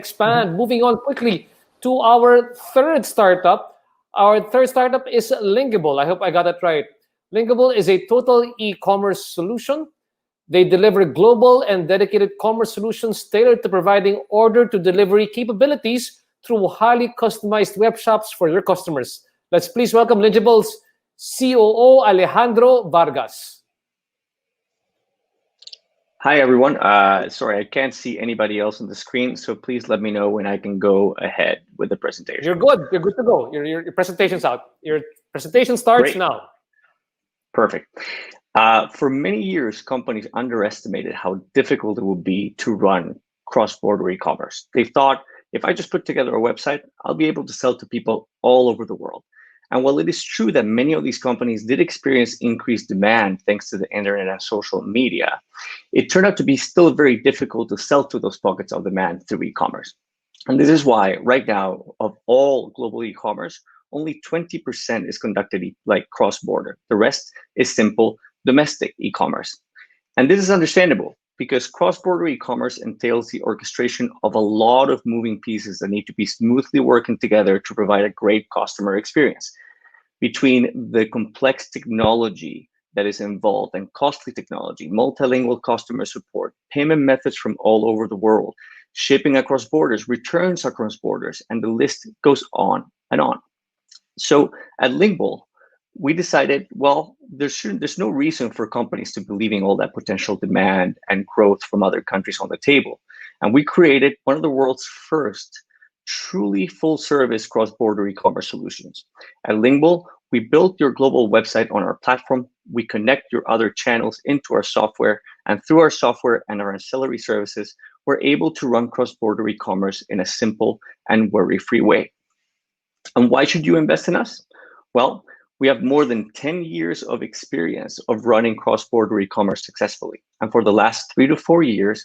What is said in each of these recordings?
expand. Moving on quickly to our third startup. Our third startup is Lingble. I hope I got that right. Lingble is a total e-commerce solution. They deliver global and dedicated commerce solutions tailored to providing order-to-delivery capabilities through highly customized web shops for your customers. Let's please welcome Lingble's COO, Alejandro Vargas. Hi, everyone. Sorry, I can't see anybody else on the screen, so please let me know when I can go ahead with the presentation. You're good. You're good to go. Your presentation's out. Your presentation starts now. Perfect. For many years, companies underestimated how difficult it would be to run cross-border e-commerce. They thought, if I just put together a website, I'll be able to sell to people all over the world. And while it is true that many of these companies did experience increased demand thanks to the internet and social media, it turned out to be still very difficult to sell to those pockets of demand through e-commerce. And this is why right now, of all global e-commerce, only 20% is conducted like cross-border. The rest is simple domestic e-commerce. And this is understandable because cross-border e-commerce entails the orchestration of a lot of moving pieces that need to be smoothly working together to provide a great customer experience. Between the complex technology that is involved and costly technology, multilingual customer support, payment methods from all over the world, shipping across borders, returns across borders, and the list goes on and on. So at Lingble, we decided, well, there's no reason for companies to be leaving all that potential demand and growth from other countries on the table. And we created one of the world's first truly full-service cross-border e-commerce solutions. At Lingble, we built your global website on our platform. We connect your other channels into our software, and through our software and our ancillary services, we're able to run cross-border e-commerce in a simple and worry-free way. And why should you invest in us? Well, we have more than 10 years of experience of running cross-border e-commerce successfully. And for the last 3 to 4 years,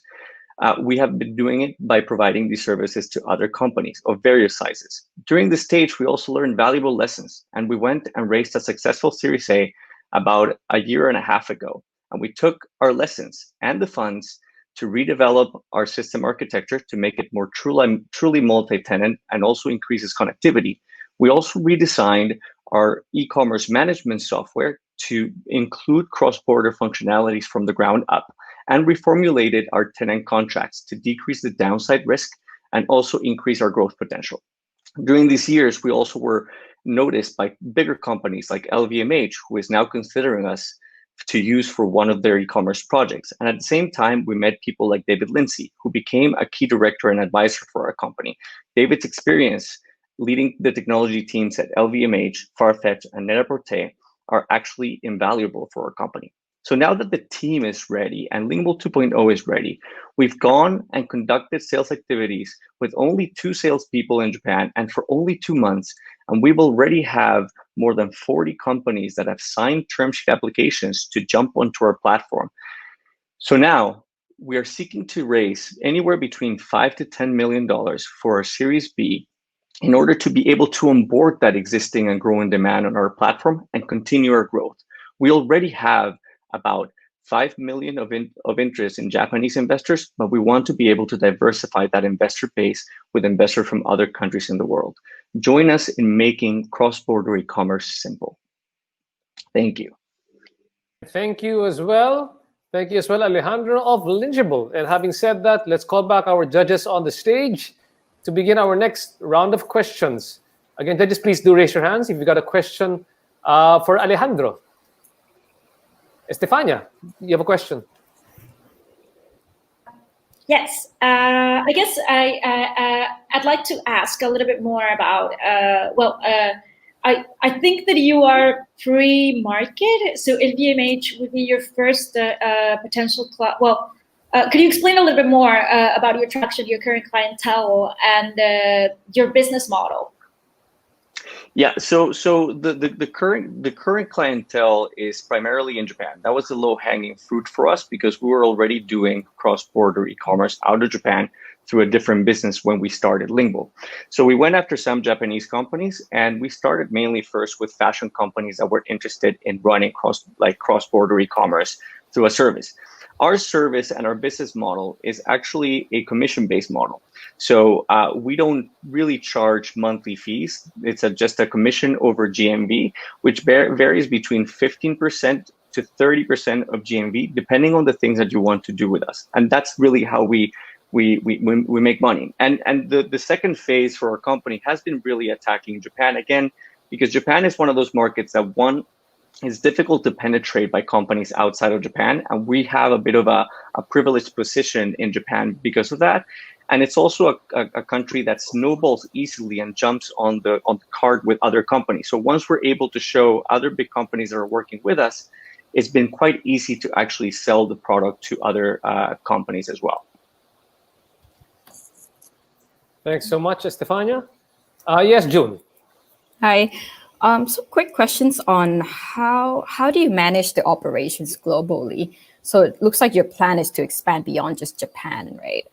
we have been doing it by providing these services to other companies of various sizes. During this stage, we also learned valuable lessons, and we went and raised a successful Series A about a year and a half ago. And we took our lessons and the funds to redevelop our system architecture to make it more truly multi-tenant and also increases connectivity. We also redesigned our e-commerce management software to include cross-border functionalities from the ground up, and reformulated our tenant contracts to decrease the downside risk and also increase our growth potential. During these years, we also were noticed by bigger companies like LVMH, who is now considering us to use for one of their e-commerce projects. And at the same time, we met people like David Lindsay, who became a key director and advisor for our company. David's experience leading the technology teams at LVMH, Farfetch, and Net-a-Porter are actually invaluable for our company. So now that the team is ready and Lingble 2.0 is ready, we've gone and conducted sales activities with only 2 salespeople in Japan and for only 2 months. And we've already have more than 40 companies that have signed term sheet applications to jump onto our platform. So now we are seeking to raise anywhere between $5 to $10 million for our Series B in order to be able to onboard that existing and growing demand on our platform and continue our growth. We already have about 5 million of interest in Japanese investors, but we want to be able to diversify that investor base with investors from other countries in the world. Join us in making cross-border e-commerce simple. Thank you. Thank you as well. Thank you as well, Alejandro of Lingble. And having said that, let's call back our judges on the stage to begin our next round of questions. Again, judges, please do raise your hands if you got a question for Alejandro. Estefania, you have a question? Yes, I guess I'd like to ask a little bit more about, I think that you are pre-market, so LVMH would be your first potential client. Well, could you explain a little bit more about your traction, your current clientele, and your business model? Yeah, so the current clientele is primarily in Japan. That was the low-hanging fruit for us because we were already doing cross-border e-commerce out of Japan through a different business when we started Lingble. So we went after some Japanese companies, and we started mainly first with fashion companies that were interested in running cross-border e-commerce through a service. Our service and our business model is actually a commission-based model. So we don't really charge monthly fees. It's just a commission over GMV, which varies between 15% to 30% of GMV, depending on the things that you want to do with us. And that's really how we make money. And the second phase for our company has been really attacking Japan again, because Japan is one of those markets that is difficult to penetrate by companies outside of Japan. And we have a bit of a privileged position in Japan because of that. And it's also a country that snowballs easily and jumps on the card with other companies. So once we're able to show other big companies that are working with us, it's been quite easy to actually sell the product to other companies as well. Thanks so much, Estefania. Yes, June. Hi. So quick questions on how do you manage the operations globally? So it looks like your plan is to expand beyond just Japan, right?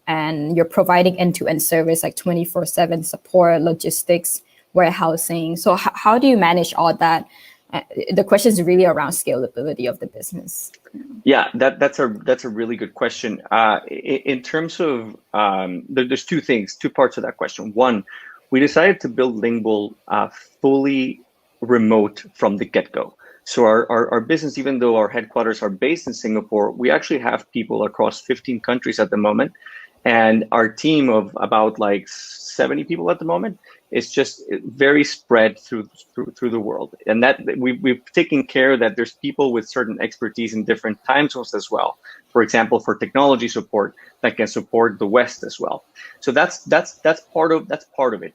And you're providing end-to-end service like 24/7 support, logistics, warehousing. So how do you manage all that? The question is really around scalability of the business. Yeah, that's a really good question. In terms of there's two parts of that question. One, we decided to build Lingble fully remote from the get-go. So our business, even though our headquarters are based in Singapore, we actually have people across 15 countries at the moment. And our team of about like 70 people at the moment is just very spread through the world. And that we've taken care that there's people with certain expertise in different time zones as well. For example, for technology support that can support the West as well. So that's part of it.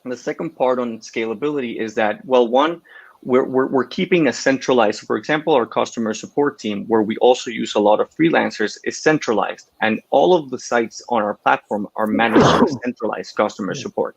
And the second part on scalability is that, well, one, we're keeping a centralized, for example, our customer support team, where we also use a lot of freelancers, is centralized. And all of the sites on our platform are managed with centralized customer support.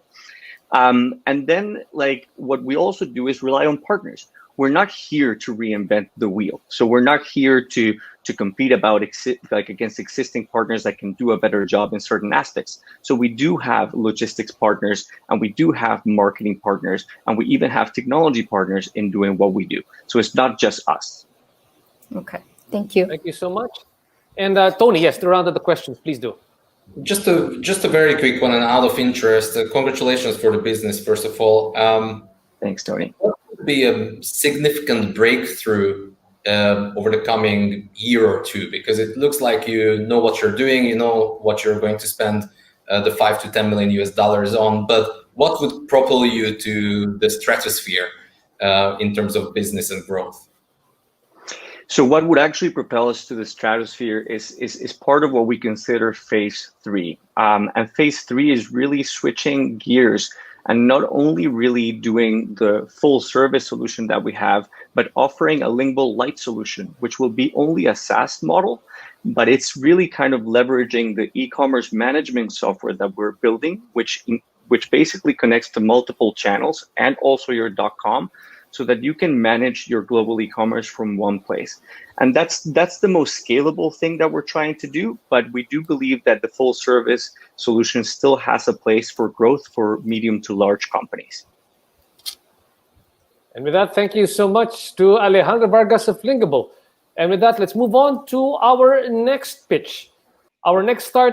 And then like what we also do is rely on partners. We're not here to reinvent the wheel. So we're not here to compete against existing partners that can do a better job in certain aspects. So we do have logistics partners, and we do have marketing partners, and we even have technology partners in doing what we do. So it's not just us. Okay, thank you. Thank you so much. And Tony, yes, to round up the questions, please do. Just a very quick one, and out of interest, congratulations for the business, first of all. Thanks, Tony. What would be a significant breakthrough over the coming year or two? Because it looks like you know what you're doing, you know what you're going to spend the $5 to $10 million on, but what would propel you to the stratosphere in terms of business and growth? So what would actually propel us to the stratosphere is part of what we consider phase 3. And phase 3 is really switching gears and not only really doing the full service solution that we have, but offering a Lingble Lite solution, which will be only a SaaS model, but it's really kind of leveraging the e-commerce management software that we're building, which basically connects to multiple channels and also your .com, so that you can manage your global e-commerce from one place. And that's the most scalable thing that we're trying to do, but we do believe that the full service solution still has a place for growth for medium to large companies. And with that, thank you so much to Alejandro Vargas of Lingble. And with that, let's move on to our next pitch. Our next start